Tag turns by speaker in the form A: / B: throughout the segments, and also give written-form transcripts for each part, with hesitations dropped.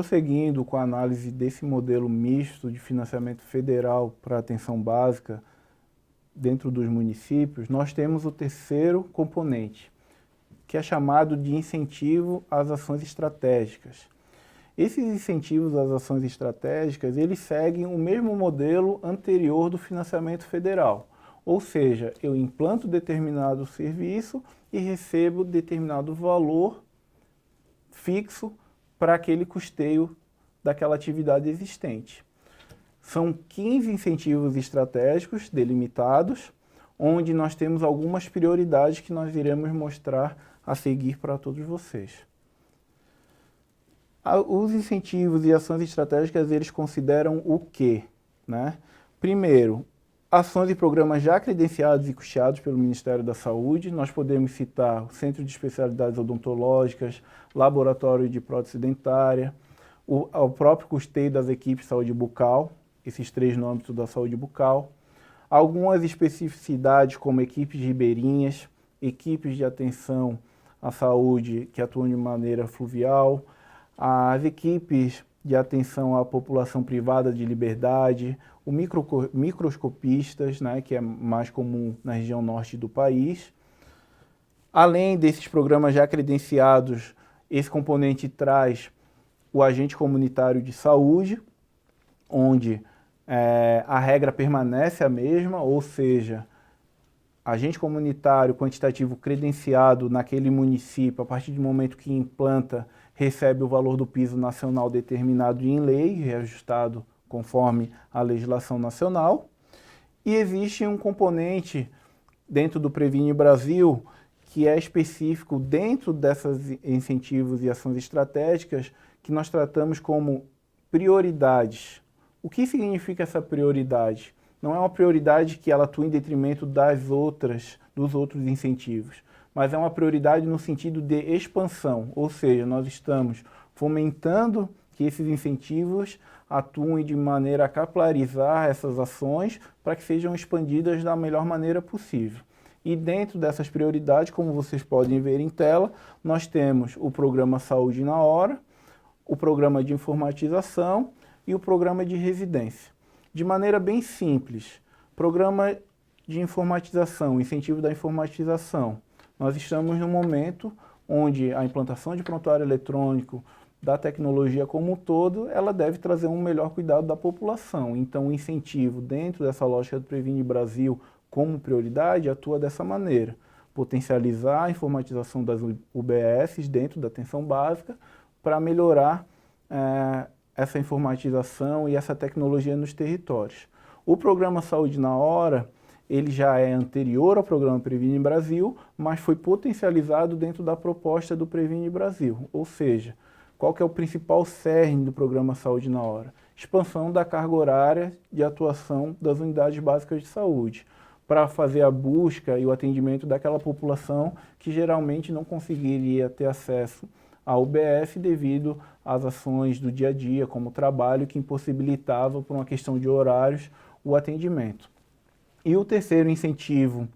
A: prosseguindo com a análise desse modelo misto de financiamento federal para atenção básica dentro dos municípios, nós temos o terceiro componente, que é chamado de incentivo às ações estratégicas. Esses incentivos às ações estratégicas, eles seguem o mesmo modelo anterior do financiamento federal. Ou seja, eu implanto determinado serviço e recebo determinado valor fixo para aquele custeio daquela atividade existente. São 15 incentivos estratégicos delimitados, onde nós temos algumas prioridades que nós iremos mostrar a seguir para todos vocês. Os incentivos e ações estratégicas, eles consideram o quê, né? Primeiro, ações e programas já credenciados e custeados pelo Ministério da Saúde. Nós podemos citar o Centro de Especialidades Odontológicas, Laboratório de Prótese Dentária, o próprio custeio das equipes de saúde bucal, esses três no âmbito da saúde bucal. Algumas especificidades como equipes ribeirinhas, equipes de atenção à saúde que atuam de maneira fluvial, as equipes de atenção à população privada de liberdade, os microscopistas, né, que é mais comum na região norte do país. Além desses programas já credenciados, esse componente traz o agente comunitário de saúde, onde a regra permanece a mesma, ou seja, agente comunitário quantitativo credenciado naquele município, a partir do momento que implanta, recebe o valor do piso nacional determinado em lei, reajustado conforme a legislação nacional. E existe um componente dentro do Previne Brasil que é específico dentro desses incentivos e ações estratégicas que nós tratamos como prioridades. O que significa essa prioridade? Não é uma prioridade que ela atua em detrimento dos outros incentivos, mas é uma prioridade no sentido de expansão, ou seja, nós estamos fomentando que esses incentivos atuem de maneira a capilarizar essas ações para que sejam expandidas da melhor maneira possível. E dentro dessas prioridades, como vocês podem ver em tela, nós temos o programa Saúde na Hora, o programa de informatização e o programa de residência. De maneira bem simples, programa de informatização, incentivo da informatização. Nós estamos num momento onde a implantação de prontuário eletrônico, da tecnologia como um todo, ela deve trazer um melhor cuidado da população. Então, o incentivo dentro dessa lógica do Previne Brasil como prioridade atua dessa maneira. Potencializar a informatização das UBSs dentro da atenção básica para melhorar essa informatização e essa tecnologia nos territórios. O programa Saúde na Hora, ele já é anterior ao programa Previne Brasil, mas foi potencializado dentro da proposta do Previne Brasil. Ou seja, qual que é o principal cerne do programa Saúde na Hora? Expansão da carga horária de atuação das unidades básicas de saúde, para fazer a busca e o atendimento daquela população que geralmente não conseguiria ter acesso à UBS devido às ações do dia a dia, como o trabalho, que impossibilitava, por uma questão de horários, o atendimento. E o terceiro incentivo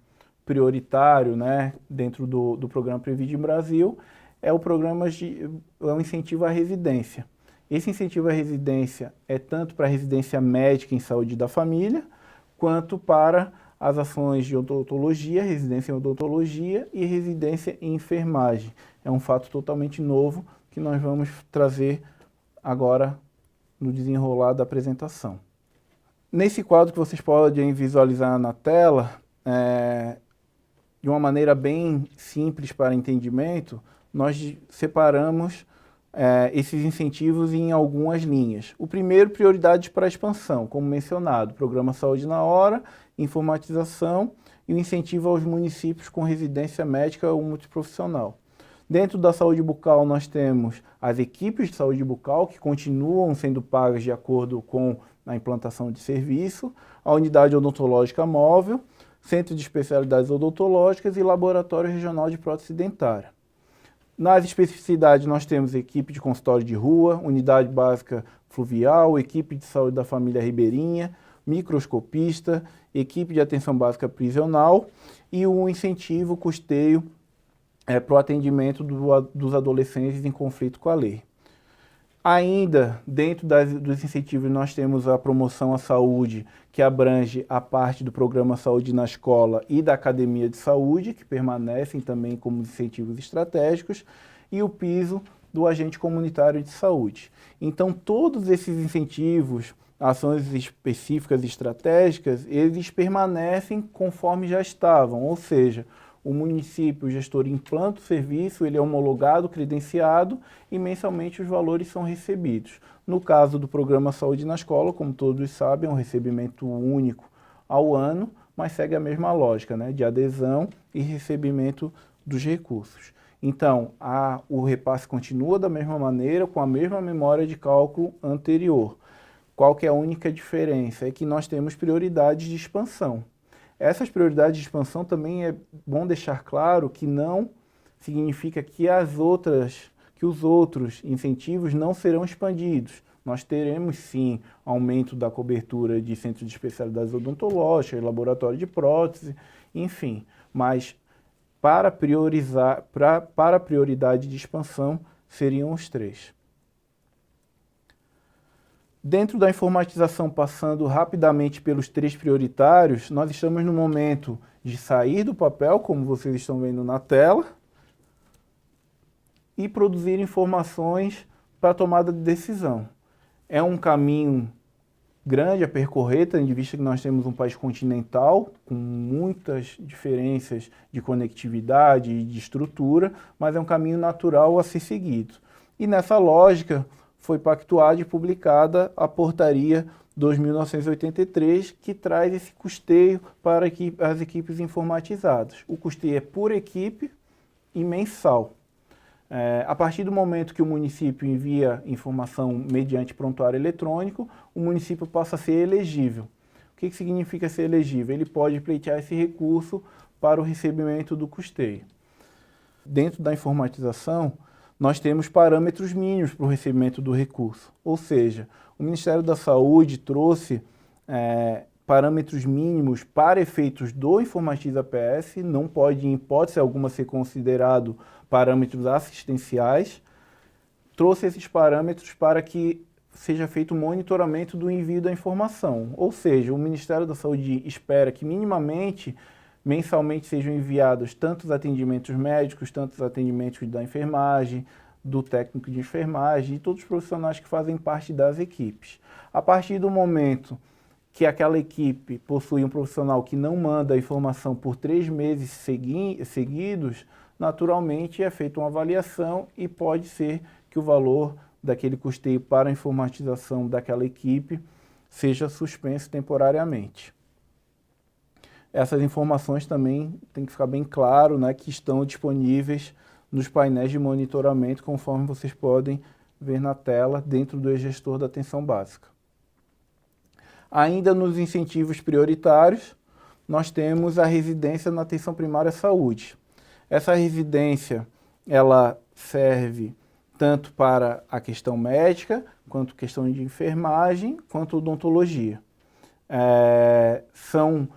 A: prioritário, né, dentro do programa Previne Brasil é o incentivo à residência. Esse incentivo à residência é tanto para a residência médica em saúde da família, quanto para as ações de odontologia, residência em odontologia e residência em enfermagem. É um fato totalmente novo que nós vamos trazer agora no desenrolar da apresentação. Nesse quadro que vocês podem visualizar na tela, de uma maneira bem simples para entendimento, nós separamos esses incentivos em algumas linhas. O primeiro, prioridades para a expansão, como mencionado, programa Saúde na Hora, informatização e o incentivo aos municípios com residência médica ou multiprofissional. Dentro da saúde bucal, nós temos as equipes de saúde bucal, que continuam sendo pagas de acordo com a implantação de serviço, a unidade odontológica móvel, centro de especialidades odontológicas e laboratório regional de prótese dentária. Nas especificidades, nós temos equipe de consultório de rua, unidade básica fluvial, equipe de saúde da família ribeirinha, microscopista, equipe de atenção básica prisional e o incentivo, custeio para o atendimento dos adolescentes em conflito com a lei. Ainda, dentro dos incentivos, nós temos a promoção à saúde, que abrange a parte do programa Saúde na Escola e da Academia de Saúde, que permanecem também como incentivos estratégicos, e o piso do agente comunitário de saúde. Então, todos esses incentivos, ações específicas e estratégicas, eles permanecem conforme já estavam, ou seja, o município, o gestor implanta o serviço, ele é homologado, credenciado e mensalmente os valores são recebidos. No caso do programa Saúde na Escola, como todos sabem, é um recebimento único ao ano, mas segue a mesma lógica, né, de adesão e recebimento dos recursos. Então, o repasse continua da mesma maneira, com a mesma memória de cálculo anterior. Qual que é a única diferença? É que nós temos prioridades de expansão. Essas prioridades de expansão também é bom deixar claro que não significa que os outros incentivos não serão expandidos. Nós teremos sim aumento da cobertura de centros de especialidades odontológicas, laboratório de prótese, enfim, mas para a prioridade de expansão seriam os 3. Dentro da informatização, passando rapidamente pelos 3 prioritários, nós estamos no momento de sair do papel, como vocês estão vendo na tela, e produzir informações para a tomada de decisão. É um caminho grande a percorrer, tendo em vista que nós temos um país continental, com muitas diferenças de conectividade e de estrutura, mas é um caminho natural a ser seguido. E nessa lógica, foi pactuada e publicada a Portaria 2.983, que traz esse custeio para as equipes informatizadas. O custeio é por equipe e mensal. A partir do momento que o município envia informação mediante prontuário eletrônico, o município passa a ser elegível. O que significa ser elegível? Ele pode pleitear esse recurso para o recebimento do custeio. Dentro da informatização, nós temos parâmetros mínimos para o recebimento do recurso. Ou seja, o Ministério da Saúde trouxe parâmetros mínimos para efeitos do Informatiza PS, não pode, em hipótese alguma, ser considerado parâmetros assistenciais. Trouxe esses parâmetros para que seja feito o monitoramento do envio da informação. Ou seja, o Ministério da Saúde espera que minimamente, mensalmente sejam enviados tantos atendimentos médicos, tantos atendimentos da enfermagem, do técnico de enfermagem e todos os profissionais que fazem parte das equipes. A partir do momento que aquela equipe possui um profissional que não manda a informação por 3 meses seguidos, naturalmente é feita uma avaliação e pode ser que o valor daquele custeio para a informatização daquela equipe seja suspenso temporariamente. Essas informações também tem que ficar bem claro, né, que estão disponíveis nos painéis de monitoramento, conforme vocês podem ver na tela, dentro do e-gestor da atenção básica. Ainda nos incentivos prioritários, nós temos a residência na atenção primária à saúde. Essa residência, ela serve tanto para a questão médica, quanto questão de enfermagem, quanto odontologia. São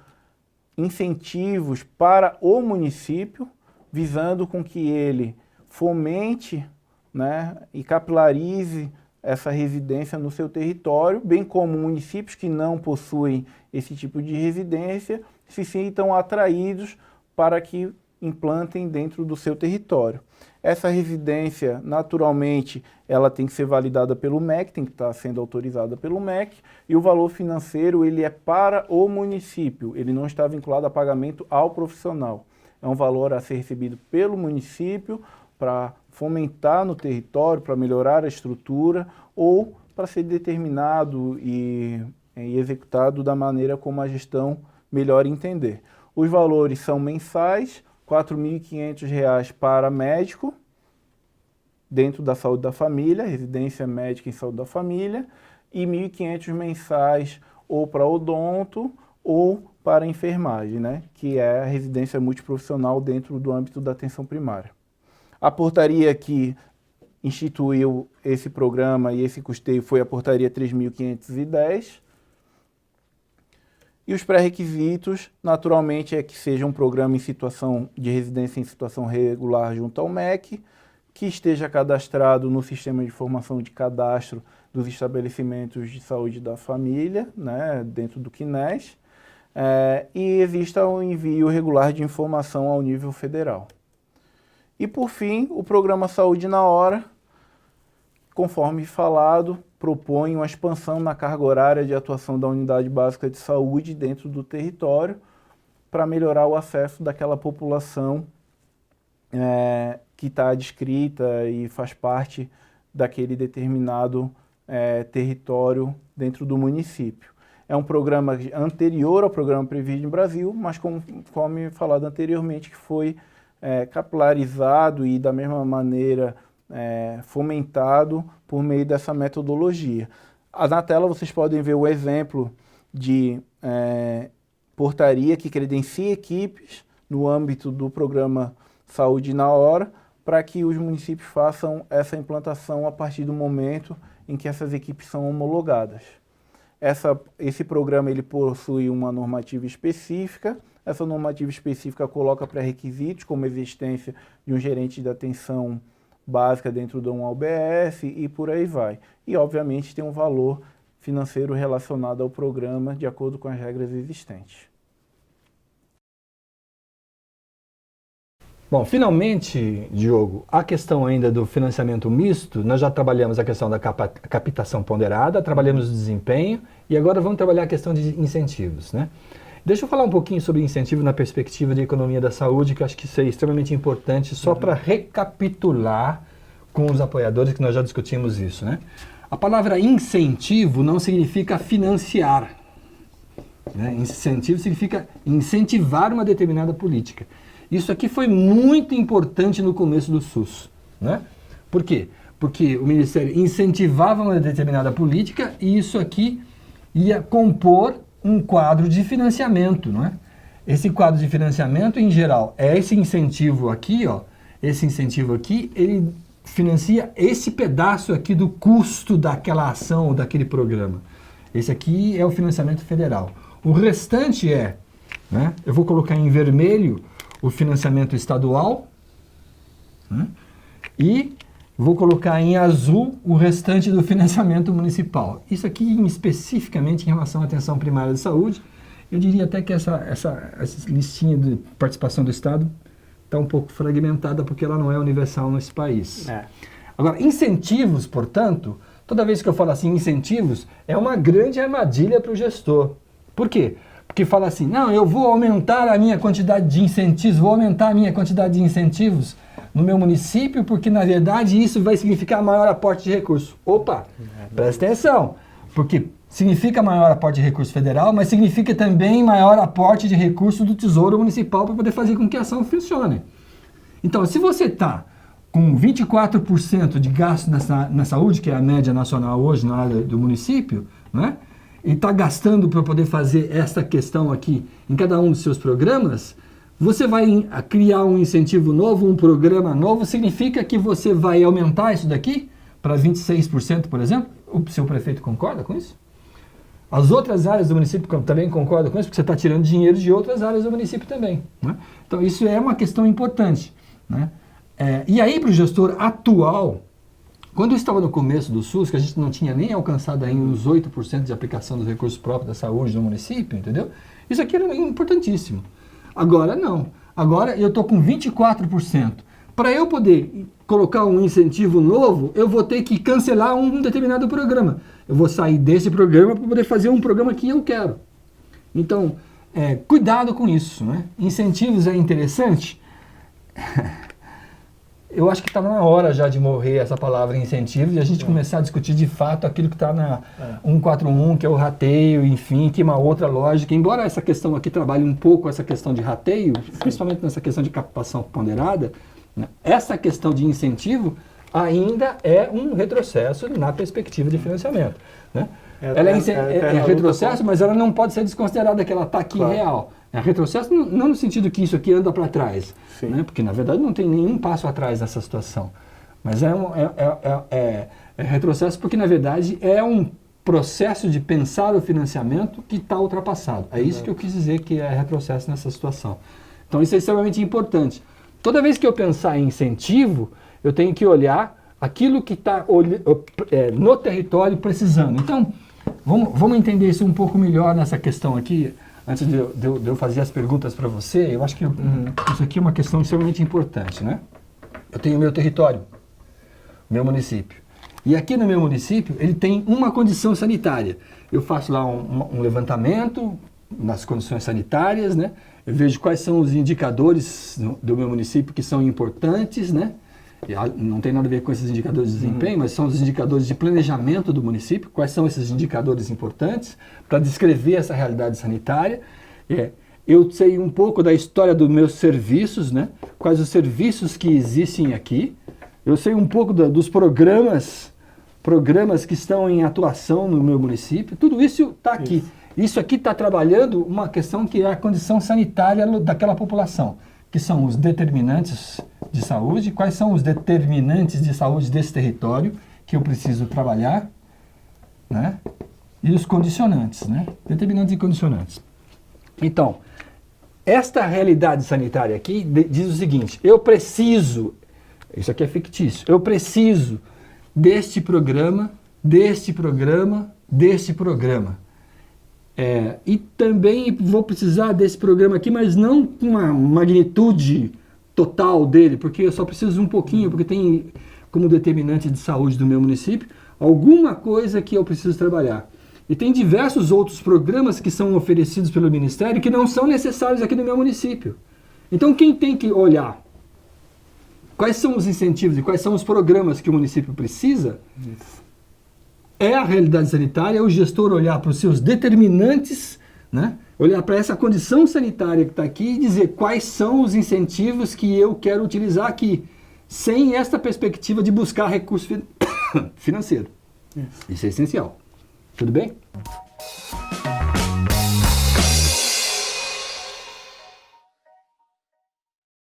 A: incentivos para o município, visando com que ele fomente, né, e capilarize essa residência no seu território, bem como municípios que não possuem esse tipo de residência se sintam atraídos para que implantem dentro do seu território. Essa residência, naturalmente, ela tem que ser validada pelo MEC, tem que estar sendo autorizada pelo MEC, e o valor financeiro ele é para o município, ele não está vinculado a pagamento ao profissional. É um valor a ser recebido pelo município para fomentar no território, para melhorar a estrutura ou para ser determinado e executado da maneira como a gestão melhor entender. Os valores são mensais, R$ 4.500 para médico, dentro da saúde da família, residência médica em saúde da família, e R$ 1.500 mensais ou para odonto ou para enfermagem, né, que é a residência multiprofissional dentro do âmbito da atenção primária. A portaria que instituiu esse programa e esse custeio foi a portaria 3.510. E os pré-requisitos, naturalmente, é que seja um programa em situação de residência em situação regular junto ao MEC, que esteja cadastrado no Sistema de Informação de Cadastro dos Estabelecimentos de Saúde da Família, né, dentro do CNES, e exista o envio regular de informação ao nível federal. E, por fim, o Programa Saúde na Hora, conforme falado, propõe uma expansão na carga horária de atuação da Unidade Básica de Saúde dentro do território para melhorar o acesso daquela população que está adscrita e faz parte daquele determinado território dentro do município. É um programa anterior ao programa Previde Brasil, mas conforme falado anteriormente, que foi capilarizado e da mesma maneira fomentado por meio dessa metodologia. Na tela vocês podem ver o exemplo de portaria que credencia equipes no âmbito do programa Saúde na Hora, para que os municípios façam essa implantação a partir do momento em que essas equipes são homologadas. Esse programa ele possui uma normativa específica. Essa normativa específica coloca pré-requisitos, como a existência de um gerente de atenção básica dentro de um UBS e por aí vai. E, obviamente, tem um valor financeiro relacionado ao programa de acordo com as regras existentes.
B: Bom, finalmente, Diogo, a questão ainda do financiamento misto, nós já trabalhamos a questão da captação ponderada, trabalhamos o desempenho e agora vamos trabalhar a questão de incentivos, né? Deixa eu falar um pouquinho sobre incentivo na perspectiva de economia da saúde, que eu acho que isso é extremamente importante, só para recapitular com os apoiadores, que nós já discutimos isso, né? A palavra incentivo não significa financiar, né? Incentivo significa incentivar uma determinada política. Isso aqui foi muito importante no começo do SUS, né? Por quê? Porque o Ministério incentivava uma determinada política e isso aqui ia compor um quadro de financiamento, não é? Esse quadro de financiamento, em geral, é esse incentivo aqui, ó. Esse incentivo aqui, ele financia esse pedaço aqui do custo daquela ação ou daquele programa. Esse aqui é o financiamento federal. O restante né? Eu vou colocar em vermelho o financiamento estadual, né? E vou colocar em azul o restante do financiamento municipal. Isso aqui especificamente em relação à atenção primária de saúde. Eu diria até que essa listinha de participação do Estado está um pouco fragmentada porque ela não é universal nesse país. Agora, incentivos, portanto, toda vez que eu falo assim, incentivos, é uma grande armadilha para o gestor. Por quê? Porque fala assim, não, eu vou aumentar a minha quantidade de incentivos, vou aumentar a minha quantidade de incentivos no meu município, porque na verdade isso vai significar maior aporte de recurso. Opa, presta atenção, porque significa maior aporte de recurso federal, mas significa também maior aporte de recurso do Tesouro Municipal para poder fazer com que a ação funcione. Então, se você está com 24% de gasto na saúde, que é a média nacional hoje na área do município, né? E está gastando para poder fazer essa questão aqui em cada um dos seus programas, você vai criar um incentivo novo, um programa novo, significa que você vai aumentar isso daqui para 26%, por exemplo? O seu prefeito concorda com isso? As outras áreas do município também concordam com isso, porque você está tirando dinheiro de outras áreas do município também, né? Então isso é uma questão importante, né? E aí para o gestor atual, quando eu estava no começo do SUS, que a gente não tinha nem alcançado ainda os 8% de aplicação dos recursos próprios da saúde no município, entendeu? Isso aqui era importantíssimo. Agora não. Agora eu estou com 24%. Para eu poder colocar um incentivo novo, eu vou ter que cancelar um determinado programa. Eu vou sair desse programa para poder fazer um programa que eu quero. Então, cuidado com isso, né? Incentivos é interessante? Eu acho que está na hora já de morrer essa palavra incentivos e a gente começar a discutir de fato aquilo que está na 141, que é o rateio, enfim, que é uma outra lógica. Embora essa questão aqui trabalhe um pouco essa questão de rateio, principalmente nessa questão de captação ponderada, né, essa questão de incentivo ainda é um retrocesso na perspectiva de financiamento, né? Ela é retrocesso, mas ela não pode ser desconsiderada que ela está aqui real. É retrocesso não no sentido que isso aqui anda para trás, né? Porque na verdade não tem nenhum passo atrás nessa situação. Mas é retrocesso porque na verdade é um processo de pensar o financiamento que está ultrapassado. É isso que eu quis dizer que é retrocesso nessa situação. Então isso é extremamente importante. Toda vez que eu pensar em incentivo, eu tenho que olhar aquilo que está no território precisando. Então, vamos entender isso um pouco melhor nessa questão aqui, antes de eu fazer as perguntas para você. Eu acho que isso aqui é uma questão extremamente importante, né? Eu tenho o meu território, meu município. E aqui no meu município, ele tem uma condição sanitária. Eu faço lá um levantamento nas condições sanitárias, né? Eu vejo quais são os indicadores do meu município que são importantes, né? E não tem nada a ver com esses indicadores de desempenho, mas são os indicadores de planejamento do município. Quais são esses indicadores importantes para descrever essa realidade sanitária? Eu sei um pouco da história dos meus serviços, né? Quais os serviços que existem aqui. Eu sei um pouco dos programas que estão em atuação no meu município. Tudo isso está aqui. Isso aqui está trabalhando uma questão que é a condição sanitária daquela população, que são os determinantes de saúde. Quais são os determinantes de saúde desse território que eu preciso trabalhar, né? E os condicionantes, né? Determinantes e condicionantes. Então, esta realidade sanitária aqui diz o seguinte: eu preciso, isso aqui é fictício, eu preciso deste programa, deste programa, deste programa. E também vou precisar desse programa aqui, mas não com uma magnitude total dele, porque eu só preciso um pouquinho, porque tem como determinante de saúde do meu município alguma coisa que eu preciso trabalhar. E tem diversos outros programas que são oferecidos pelo Ministério que não são necessários aqui no meu município. Então quem tem que olhar quais são os incentivos e quais são os programas que o município precisa é a realidade sanitária, é o gestor olhar para os seus determinantes, né? Olhar para essa condição sanitária que está aqui e dizer quais são os incentivos que eu quero utilizar aqui, sem esta perspectiva de buscar recurso financeiro. Isso é essencial. Tudo bem?